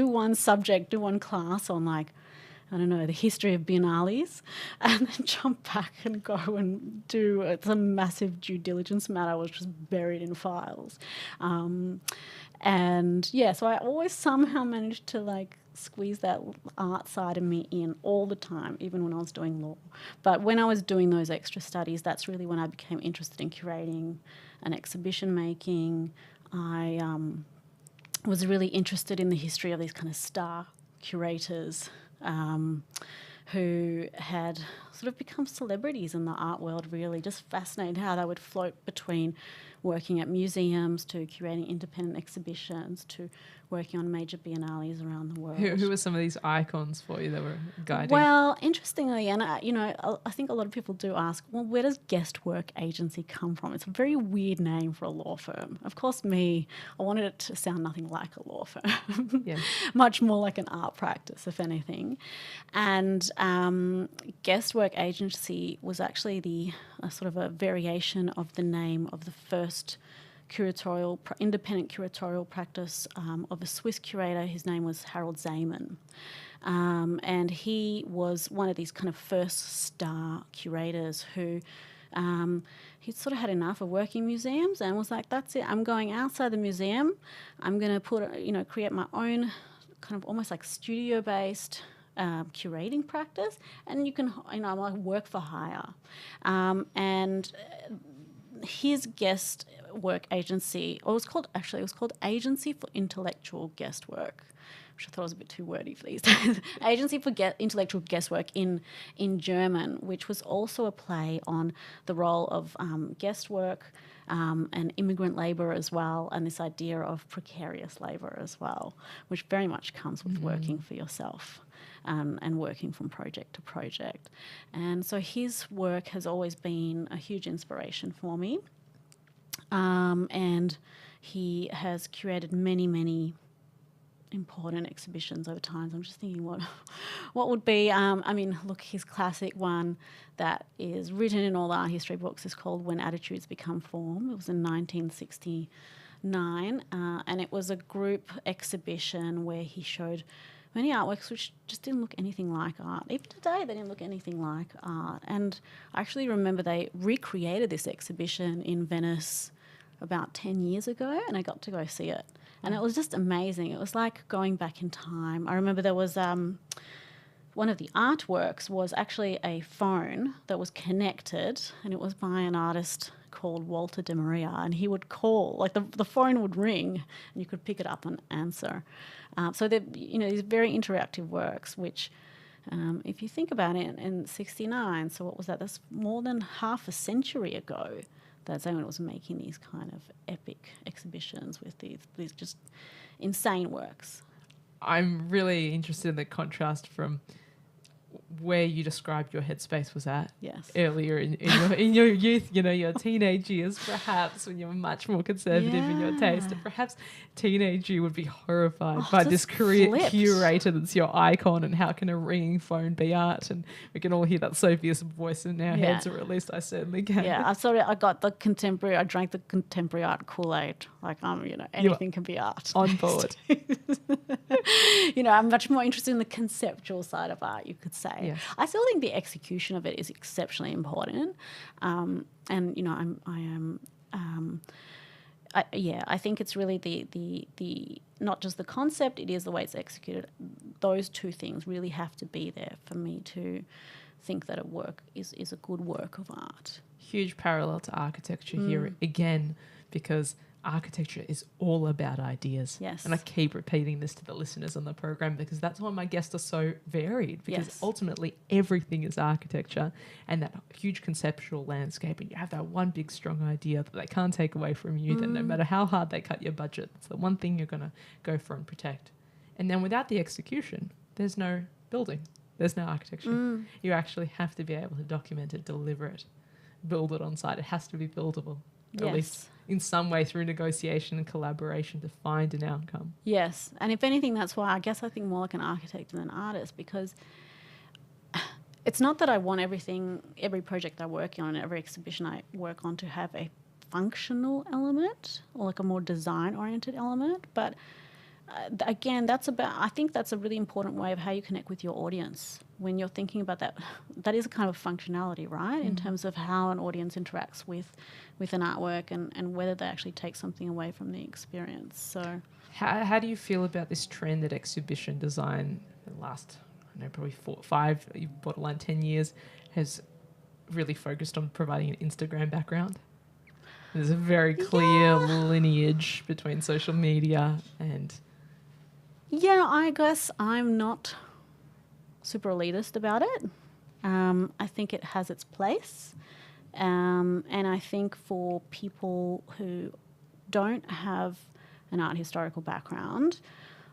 [SPEAKER 6] one subject, do one class on the history of biennales, and then jump back and go and do it's a massive due diligence matter which was buried in files. So I always somehow managed to squeeze that art side of me in all the time, even when I was doing law. But when I was doing those extra studies, that's really when I became interested in curating and exhibition making. I was really interested in the history of these kind of star curators who had sort of become celebrities in the art world, really. Just fascinated how they would float between working at museums to curating independent exhibitions to working on major biennales around the world.
[SPEAKER 5] Who were some of these icons for you that were guiding?
[SPEAKER 6] Well, interestingly, and I think a lot of people do ask, well, where does guest work agency come from? It's a very weird name for a law firm. Of course, I wanted it to sound nothing like a law firm,
[SPEAKER 5] Yeah.
[SPEAKER 6] much more like an art practice, if anything. And guest work agency was actually sort of a variation of the name of the first independent curatorial practice of a Swiss curator. His name was Harold Zeman. And he was one of these kind of first star curators who he'd sort of had enough of working museums and was like, that's it, I'm going outside the museum. I'm going to create my own kind of almost like studio-based curating practice, and you can, like work for hire. And his guest work agency, it was called Agency for Intellectual Guest Work, which I thought was a bit too wordy for these days. Agency for Intellectual Guest Work in German, which was also a play on the role of guest work and immigrant labour as well, and this idea of precarious labour as well, which very much comes with working for yourself. And working from project to project. And so his work has always been a huge inspiration for me. And he has curated many, many important exhibitions over time. So I'm just thinking what would be, his classic one that is written in all the art history books is called When Attitudes Become Form. It was in 1969, and it was a group exhibition where he showed many artworks which just didn't look anything like art. Even today, they didn't look anything like art. And I actually remember they recreated this exhibition in Venice about 10 years ago, and I got to go see it. And it was just amazing. It was like going back in time. I remember there was one of the artworks was actually a phone that was connected, and it was by an artist called Walter de Maria, and he would call, like the phone would ring and you could pick it up and answer. So these very interactive works, which if you think about it, in 69, so what was that? That's more than half a century ago that Zeman was making these kind of epic exhibitions with these just insane works.
[SPEAKER 5] I'm really interested in the contrast from where you described your headspace was at earlier in your youth, your teenage years, perhaps when you were much more conservative in your taste, and perhaps teenage you would be horrified by this curator that's your icon, and how can a ringing phone be art? And we can all hear that Sophia's voice in our heads, or at least I certainly can.
[SPEAKER 6] Yeah, I drank the contemporary art Kool-Aid. Like, anything can be art.
[SPEAKER 5] On board.
[SPEAKER 6] I'm much more interested in the conceptual side of art, you could say.
[SPEAKER 5] Yes.
[SPEAKER 6] I still think the execution of it is exceptionally important. I think it's really the not just the concept, it is the way it's executed. Those two things really have to be there for me to think that a work is a good work of art.
[SPEAKER 5] Huge parallel to architecture here again, because architecture is all about ideas.
[SPEAKER 6] Yes.
[SPEAKER 5] And I keep repeating this to the listeners on the program because that's why my guests are so varied, because ultimately everything is architecture and that huge conceptual landscape, and you have that one big strong idea that they can't take away from you, that no matter how hard they cut your budget, it's the one thing you're going to go for and protect. And then without the execution, there's no building, there's no architecture. You actually have to be able to document it, deliver it, build it on site. It has to be buildable, at least in some way through negotiation and collaboration to find an outcome.
[SPEAKER 6] Yes, and if anything, that's why I think more like an architect than an artist, because it's not that I want every project I work on, every exhibition I work on to have a functional element or like a more design-oriented element, but again, I think that's a really important way of how you connect with your audience when you're thinking about that. That is a kind of functionality, right? In terms of how an audience interacts with an artwork and whether they actually take something away from the experience. So,
[SPEAKER 5] how do you feel about this trend that exhibition design, the last, probably 4 or 5, borderline 10 years, has really focused on providing an Instagram background? There's a very clear lineage between social media and
[SPEAKER 6] Yeah, I guess I'm not super elitist about it. I think it has its place. And I think for people who don't have an art historical background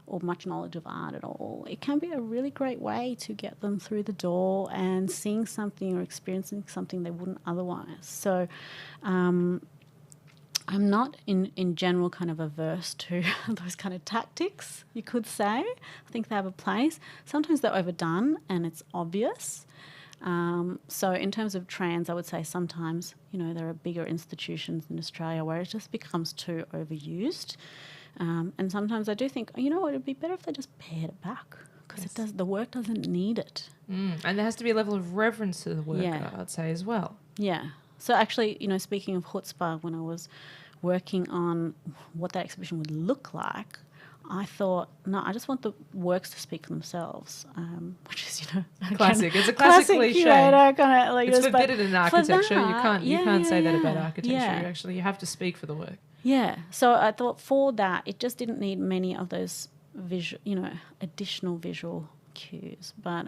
[SPEAKER 6] or much knowledge of art at all, it can be a really great way to get them through the door and seeing something or experiencing something they wouldn't otherwise. So I'm not in general kind of averse to those kind of tactics, you could say. I think they have a place. Sometimes they're overdone and it's obvious. So in terms of trans, I would say sometimes, there are bigger institutions in Australia where it just becomes too overused. And sometimes I do think, it would be better if they just pared it back because the work doesn't need it.
[SPEAKER 5] And there has to be a level of reverence to the work, I'd say, as well.
[SPEAKER 6] Yeah. So actually, speaking of chutzpah, when I was working on what that exhibition would look like, I thought, no, I just want the works to speak for themselves, which is,
[SPEAKER 5] classic. It's a classic cliche.
[SPEAKER 6] Curator, kind of like
[SPEAKER 5] it's forbidden in architecture. You can't say that about architecture.
[SPEAKER 6] Yeah.
[SPEAKER 5] You have to speak for the work.
[SPEAKER 6] Yeah. So I thought for that, it just didn't need many of those additional visual cues. But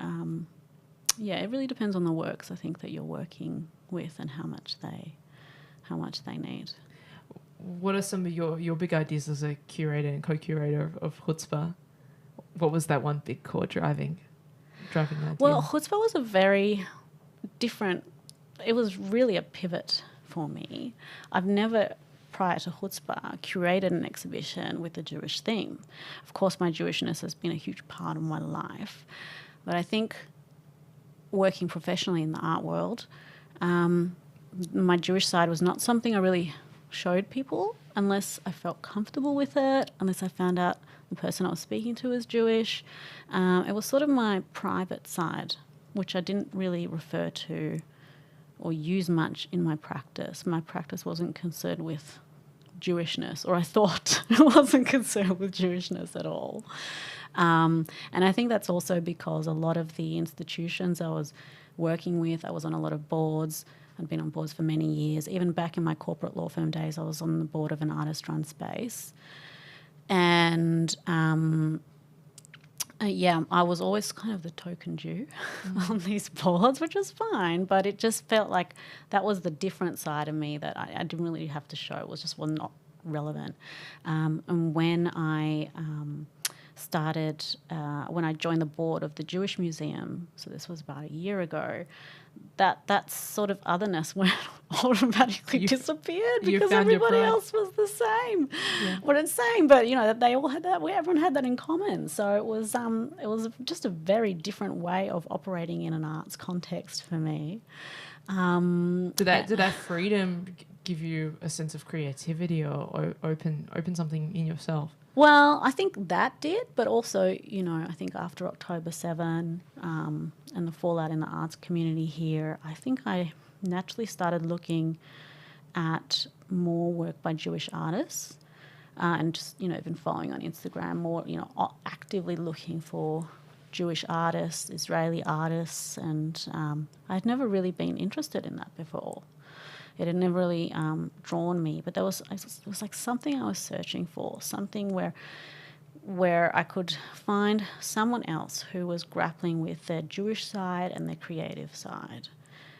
[SPEAKER 6] it really depends on the works, I think, that you're working with and how much they need.
[SPEAKER 5] What are some of your big ideas as a curator and co-curator of chutzpah? What was that one big core driving idea?
[SPEAKER 6] Well, chutzpah was a very different, it was really a pivot for me. I've never, prior to chutzpah, curated an exhibition with a Jewish theme. Of course, my Jewishness has been a huge part of my life. But I think working professionally in the art world, my Jewish side was not something I really showed people unless I felt comfortable with it, unless I found out the person I was speaking to was Jewish. It was sort of my private side, which I didn't really refer to or use much in my practice. My practice wasn't concerned with Jewishness, or I thought it wasn't concerned with Jewishness at all. And I think that's also because a lot of the institutions I was working with, I was on a lot of boards. I'd been on boards for many years. Even back in my corporate law firm days, I was on the board of an artist-run space. And, I was always kind of the token Jew on these boards, which was fine, but it just felt like that was the different side of me that I didn't really have to show. It was just not relevant. And when I when I joined the board of the Jewish Museum, so this was about a year ago, that sort of otherness went automatically disappeared because everybody else was the same. Yeah. Well, it's same, but that they all had that. Everyone had that in common. So it was just a very different way of operating in an arts context for me.
[SPEAKER 5] Did that freedom give you a sense of creativity or open something in yourself?
[SPEAKER 6] Well, I think that did, but also, I think after October 7 and the fallout in the arts community here, I think I naturally started looking at more work by Jewish artists and just, even following on Instagram more, actively looking for Jewish artists, Israeli artists, and I'd never really been interested in that before. It had never really drawn me, but it was like something I was searching for, something where I could find someone else who was grappling with their Jewish side and their creative side.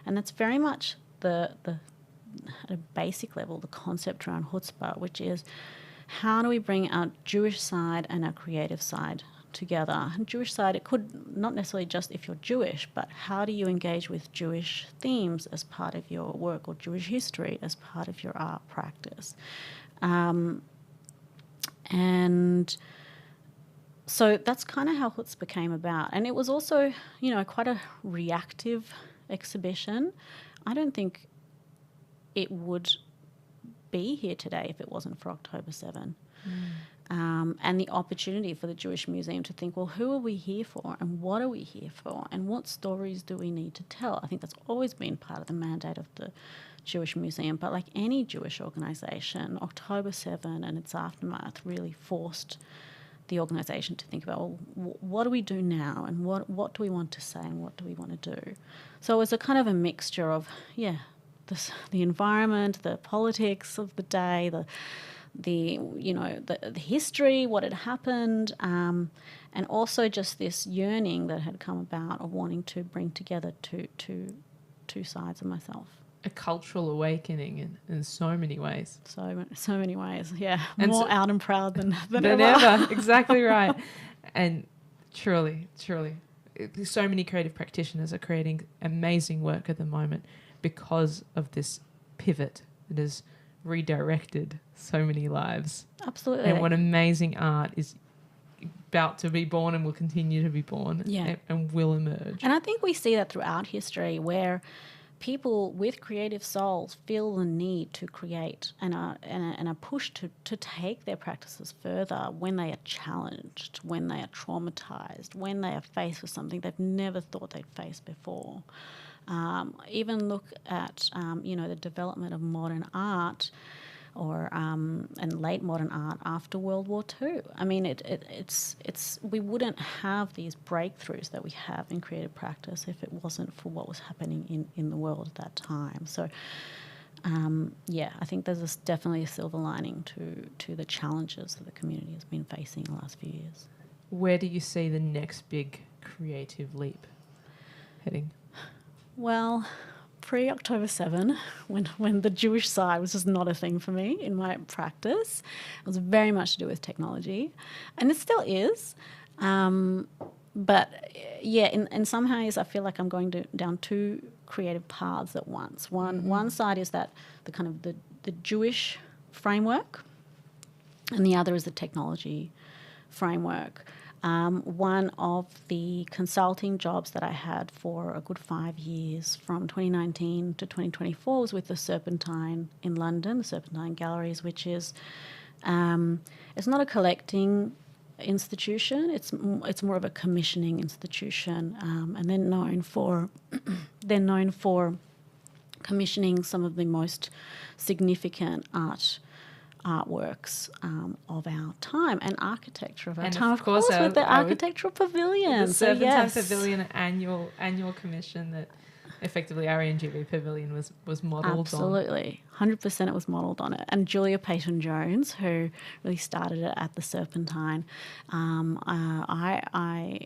[SPEAKER 6] And that's very much at a basic level, the concept around chutzpah, which is how do we bring our Jewish side and our creative side together. And Jewish side, it could not necessarily just if you're Jewish, but how do you engage with Jewish themes as part of your work or Jewish history as part of your art practice. And so that's kind of how chutzpah came about. And it was also, quite a reactive exhibition. I don't think it would be here today if it wasn't for October 7. And the opportunity for the Jewish Museum to think, well, who are we here for and what are we here for and what stories do we need to tell? I think that's always been part of the mandate of the Jewish Museum. But like any Jewish organisation, October 7 and its aftermath really forced the organisation to think about, well, what do we do now and what do we want to say and what do we want to do? So it was a kind of a mixture of, the environment, the politics of the day, the history, what had happened, and also just this yearning that had come about of wanting to bring together two sides of myself.
[SPEAKER 5] A cultural awakening in so many ways.
[SPEAKER 6] So many ways, yeah.
[SPEAKER 5] And
[SPEAKER 6] More
[SPEAKER 5] so-
[SPEAKER 6] out and proud than
[SPEAKER 5] Than
[SPEAKER 6] ever.
[SPEAKER 5] ever. Exactly right. And truly, so many creative practitioners are creating amazing work at the moment because of this pivot that has redirected so many lives.
[SPEAKER 6] Absolutely.
[SPEAKER 5] And what amazing art is about to be born and will continue to be born and will emerge.
[SPEAKER 6] And I think we see that throughout history where people with creative souls feel the need to create and are pushed to take their practices further when they are challenged, when they are traumatized, when they are faced with something they've never thought they'd face before. Even look at the development of modern art and late modern art after World War II. I mean, it's we wouldn't have these breakthroughs that we have in creative practice if it wasn't for what was happening in the world at that time. So, I think there's definitely a silver lining to the challenges that the community has been facing in the last few years.
[SPEAKER 5] Where do you see the next big creative leap heading?
[SPEAKER 6] Well, pre-October 7, when the Jewish side was just not a thing for me in my practice, it was very much to do with technology, and it still is. But in some ways, I feel like I'm going down two creative paths at once. One side is that the kind of the Jewish framework, and the other is the technology framework. One of the consulting jobs that I had for a good 5 years, from 2019 to 2024, was with the Serpentine in London, the Serpentine Galleries, which is it's not a collecting institution. It's more of a commissioning institution, and they're known for commissioning some of the most significant artworks of our time and architecture of our
[SPEAKER 5] And
[SPEAKER 6] time.
[SPEAKER 5] of course,
[SPEAKER 6] with the architectural pavilion.
[SPEAKER 5] The Serpentine Pavilion annual commission that effectively our NGV Pavilion was modelled on.
[SPEAKER 6] Absolutely. 100% it was modelled on it. And Julia Peyton-Jones, who really started it at the Serpentine, I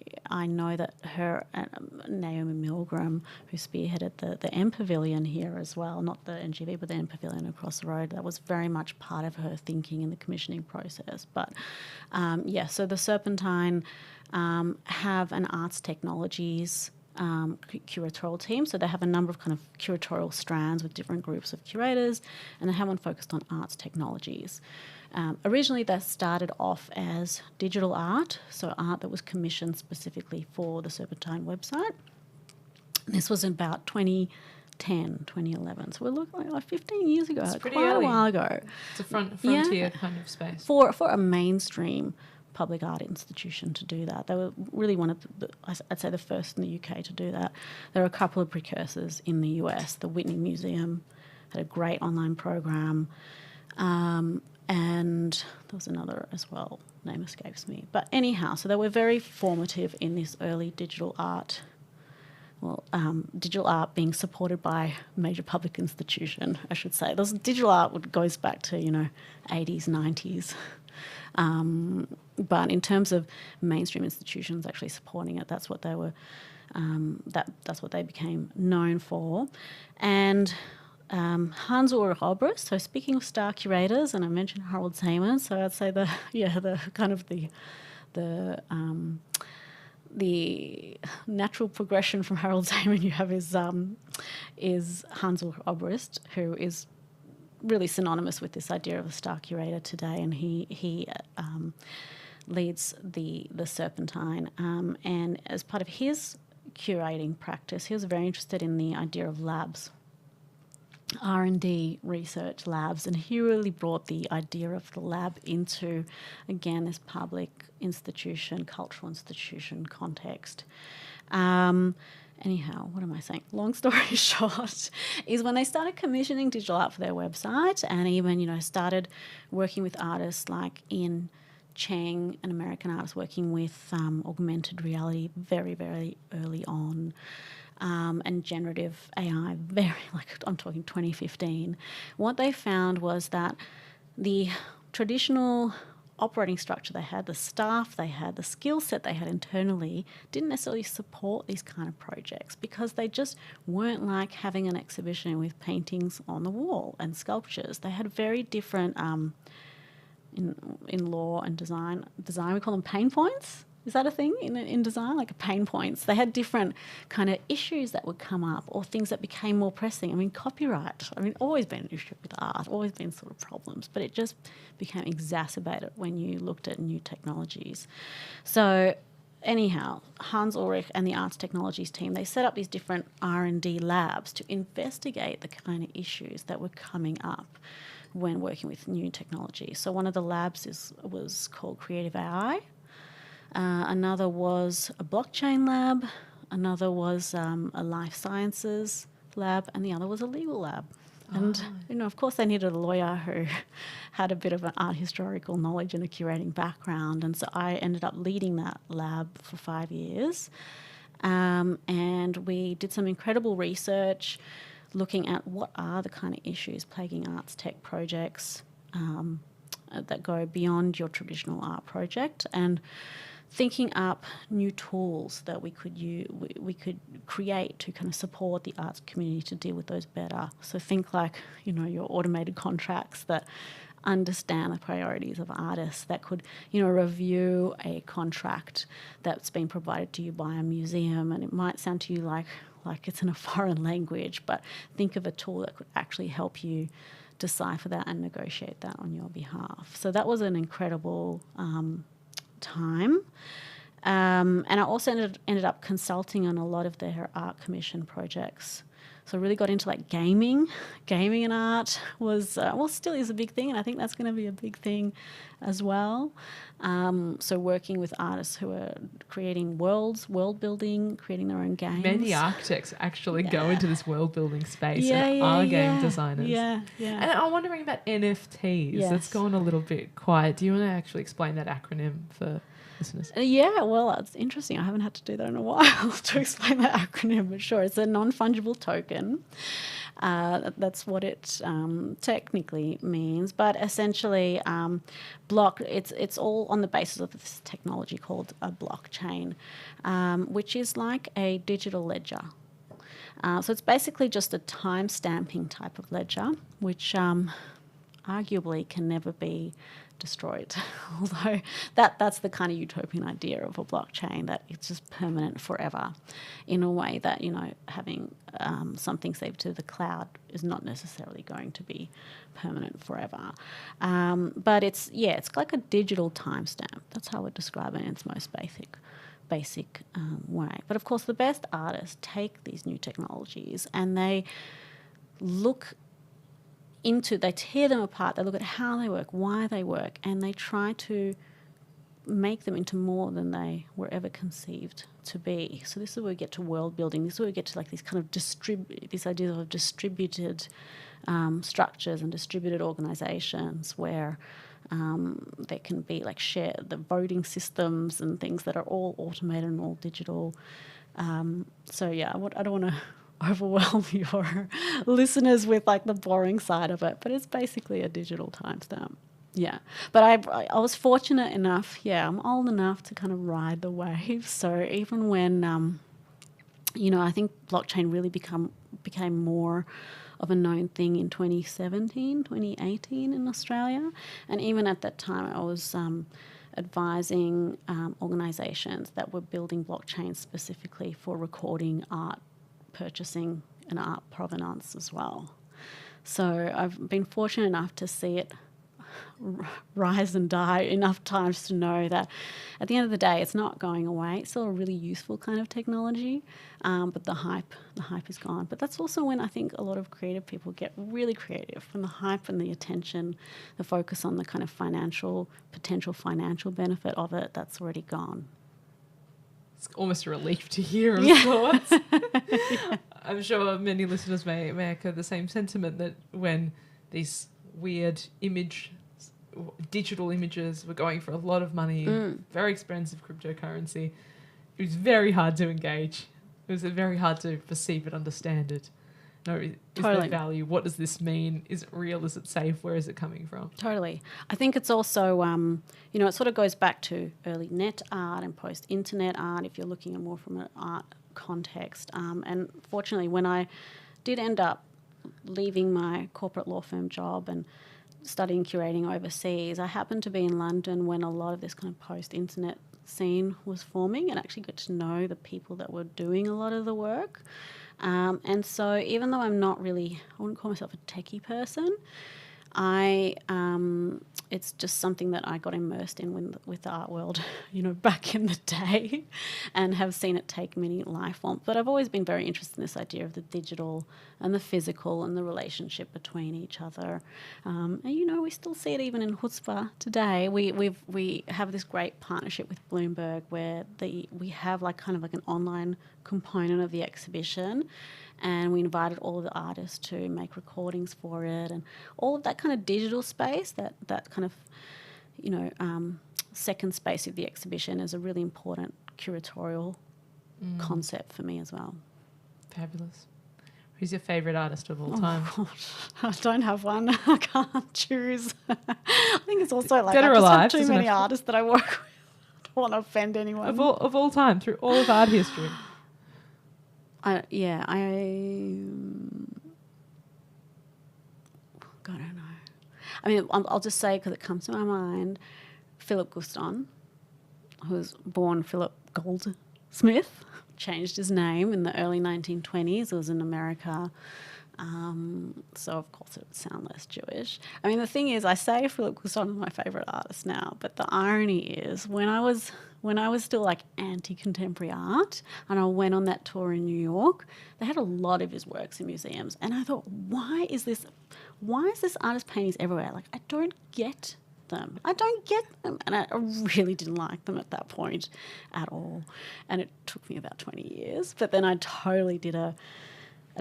[SPEAKER 6] know that her and Naomi Milgram, who spearheaded the M Pavilion here as well, not the NGV, but the M Pavilion across the road, that was very much part of her thinking in the commissioning process. But, so the Serpentine have an arts technologies curatorial team. So they have a number of kind of curatorial strands with different groups of curators, and they have one focused on arts technologies. Originally, that started off as digital art, so art that was commissioned specifically for the Serpentine website. This was about 2010, 2011. So we're looking like 15 years ago,
[SPEAKER 5] It's pretty
[SPEAKER 6] quite
[SPEAKER 5] early.
[SPEAKER 6] a while ago.
[SPEAKER 5] It's a frontier kind of space.
[SPEAKER 6] For a mainstream public art institution to do that. They were really one of I'd say the first in the UK to do that. There are a couple of precursors in the US. The Whitney Museum had a great online program, and there was another as well, name escapes me. But anyhow, so they were very formative in this early digital art. Well, digital art being supported by a major public institution, I should say. Digital art goes back to, 80s, 90s. But in terms of mainstream institutions actually supporting it, that's what they were. That's what they became known for. And Hans-Ulrich Obrist. So speaking of star curators, and I mentioned Harold Seaman. So I'd say the natural progression from Harold Seaman you have is Hans-Ulrich Obrist, who is really synonymous with this idea of a star curator today, and he leads the Serpentine. And as part of his curating practice, he was very interested in the idea of labs, R&D research labs, and he really brought the idea of the lab into, again, this public institution, cultural institution context. Anyhow, what am I saying? Long story short is when they started commissioning digital art for their website, and even, started working with artists like Ian Cheng, an American artist working with augmented reality very, very early on, and generative AI, I'm talking 2015. What they found was that the traditional operating structure they had, the staff they had, the skill set they had internally didn't necessarily support these kind of projects because they just weren't like having an exhibition with paintings on the wall and sculptures. They had very different, in law and design, we call them pain points. Is that a thing in design, like pain points? They had different kind of issues that would come up or things that became more pressing. I mean, copyright, always been an issue with art, always been sort of problems, but it just became exacerbated when you looked at new technologies. So anyhow, Hans Ulrich and the Arts Technologies team, they set up these different R&D labs to investigate the kind of issues that were coming up when working with new technology. So one of the labs was called Creative AI. Another was a blockchain lab, another was a life sciences lab, and the other was a legal lab. And, of course they needed a lawyer who had a bit of an art historical knowledge and a curating background. And so I ended up leading that lab for 5 years. And we did some incredible research looking at what are the kind of issues plaguing arts tech projects that go beyond your traditional art project, and thinking up new tools that we could create to kind of support the arts community to deal with those better. So think like, your automated contracts that understand the priorities of artists, that could, review a contract that's been provided to you by a museum, and it might sound to you like it's in a foreign language, but think of a tool that could actually help you decipher that and negotiate that on your behalf. So that was an incredible time. And I also ended up consulting on a lot of their art commission projects. So I really got into like gaming. Gaming and art was, still is a big thing, and I think that's going to be a big thing as well. So working with artists who are creating world building, creating their own games.
[SPEAKER 5] Many architects actually go into this world building space and are game designers.
[SPEAKER 6] Yeah.
[SPEAKER 5] And I'm wondering about NFTs.
[SPEAKER 6] Yes.
[SPEAKER 5] It's gone a little bit quiet. Do you want to actually explain that acronym for listeners?
[SPEAKER 6] Yeah, well, it's interesting. I haven't had to do that in a while to explain that acronym, but sure, it's a non-fungible token. That's what it technically means, but essentially, it's all on the basis of this technology called a blockchain, which is like a digital ledger. So it's basically just a time-stamping type of ledger, which arguably can never be destroyed. Although that's the kind of utopian idea of a blockchain, that it's just permanent forever, in a way that, having something saved to the cloud is not necessarily going to be permanent forever. But it's like a digital timestamp. That's how I would describe it in its most basic way. But of course, the best artists take these new technologies and they tear them apart, they look at how they work, why they work, and they try to make them into more than they were ever conceived to be. So this is where we get to world building. This is where we get to like these kind of this idea of distributed structures and distributed organizations where there can be like the voting systems and things that are all automated and all digital. I don't want to overwhelm your listeners with like the boring side of it, but it's basically a digital timestamp. Yeah, but I was fortunate enough. Yeah, I'm old enough to kind of ride the wave. So even when I think blockchain really became more of a known thing in 2017, 2018 in Australia, and even at that time I was advising organisations that were building blockchains specifically for recording art purchasing and art provenance as well. So I've been fortunate enough to see it rise and die enough times to know that at the end of the day it's not going away. It's still a really useful kind of technology, but the hype is gone. But that's also when I think a lot of creative people get really creative, when the hype and the attention, the focus on the kind of potential financial benefit of it, that's already gone.
[SPEAKER 5] It's almost a relief to hear, of course. I'm sure many listeners may echo the same sentiment, that when these weird digital images were going for a lot of money, very expensive cryptocurrency, it was very hard to engage. It was very hard to perceive and understand it. No, is
[SPEAKER 6] Totally.
[SPEAKER 5] there value? What does this mean? Is it real? Is it safe? Where is it coming from?
[SPEAKER 6] Totally. I think it's also, it sort of goes back to early net art and post-internet art if you're looking at more from an art context. And fortunately, when I did end up leaving my corporate law firm job and studying curating overseas, I happened to be in London when a lot of this kind of post-internet scene was forming and actually got to know the people that were doing a lot of the work. And so even though I'm not really, I wouldn't call myself a techie person, it's just something that I got immersed in with the art world, back in the day, and have seen it take many life forms. But I've always been very interested in this idea of the digital and the physical and the relationship between each other. And we still see it even in Chutzpah today. We have this great partnership with Bloomberg where we have kind of an online component of the exhibition. And we invited all of the artists to make recordings for it, and all of that kind of digital space, that kind of, second space of the exhibition is a really important curatorial concept for me as well.
[SPEAKER 5] Fabulous. Who's your favourite artist of all time?
[SPEAKER 6] God. I don't have one. I can't choose. I think it's also
[SPEAKER 5] Dead or
[SPEAKER 6] I just
[SPEAKER 5] alive,
[SPEAKER 6] have too
[SPEAKER 5] doesn't
[SPEAKER 6] many
[SPEAKER 5] have to-
[SPEAKER 6] artists that I work with. I don't want to offend anyone.
[SPEAKER 5] Of all time, through all of art history.
[SPEAKER 6] God, I don't know. I mean, I'll just say, because it comes to my mind, Philip Guston, who was born Philip Goldsmith, changed his name in the early 1920s. It was in America. So, of course, it would sound less Jewish. I mean, the thing is, I say Philip Guston is my favourite artist now, but the irony is when I was still anti-contemporary art and I went on that tour in New York, they had a lot of his works in museums. And I thought, why is this artist paintings everywhere? I don't get them. And I really didn't like them at that point at all. And it took me about 20 years. But then I totally did a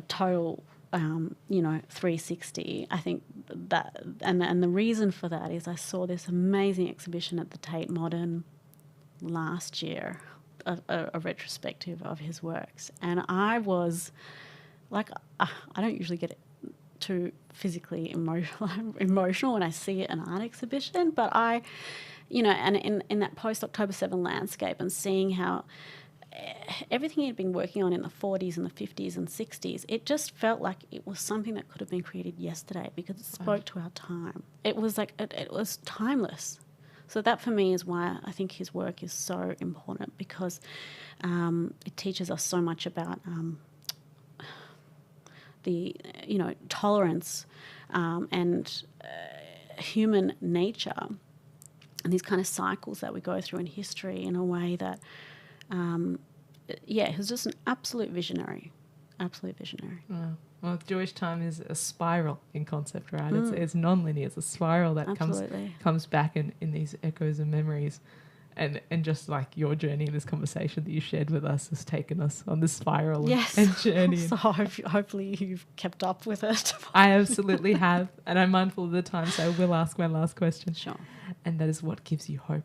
[SPEAKER 6] total 360. I think that, and the reason for that is I saw this amazing exhibition at the Tate Modern last year, a retrospective of his works, and I was I don't usually get too physically emotional when I see an art exhibition, but and in that post-October 7 landscape and seeing how everything he'd been working on in the 40s and the 50s and 60s, it just felt like it was something that could have been created yesterday because it spoke to our time. It was it was timeless. So that for me is why I think his work is so important, because it teaches us so much about the tolerance and human nature and these kind of cycles that we go through in history in a way that he's just an absolute visionary.
[SPEAKER 5] Well, Jewish time is a spiral in concept, right? It's non-linear. It's a spiral that comes back in these echoes and memories. And just like your journey in this conversation that you shared with us has taken us on this spiral and journey.
[SPEAKER 6] So hopefully you've kept up with it.
[SPEAKER 5] I absolutely have. And I'm mindful of the time, so I will ask my last question.
[SPEAKER 6] Sure.
[SPEAKER 5] And that is, what gives you hope?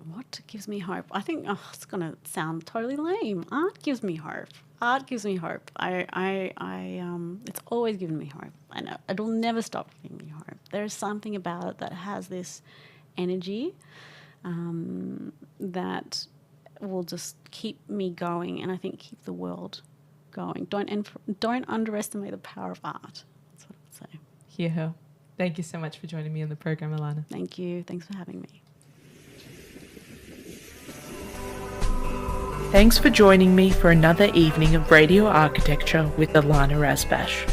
[SPEAKER 6] What gives me hope? I think it's going to sound totally lame. Art gives me hope. It's always given me hope. I know it'll never stop giving me hope. There's something about it that has this energy that will just keep me going, and I think keep the world going. Don't underestimate the power of art. That's what I would say.
[SPEAKER 5] Hear her. Thank you so much for joining me on the program, Alana.
[SPEAKER 6] Thank you. Thanks for having me.
[SPEAKER 4] Thanks for joining me for another evening of radio architecture with Ilana Razbash.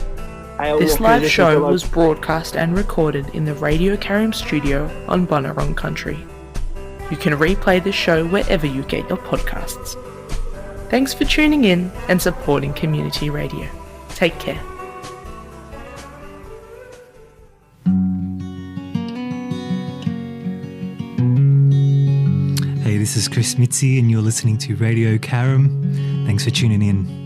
[SPEAKER 4] This live show was broadcast and recorded in the Radio Karim studio on Bunurong country. You can replay the show wherever you get your podcasts. Thanks for tuning in and supporting community radio. Take care.
[SPEAKER 3] Hey, this is Chris Mitzi and you're listening to Radio Karim. Thanks for tuning in.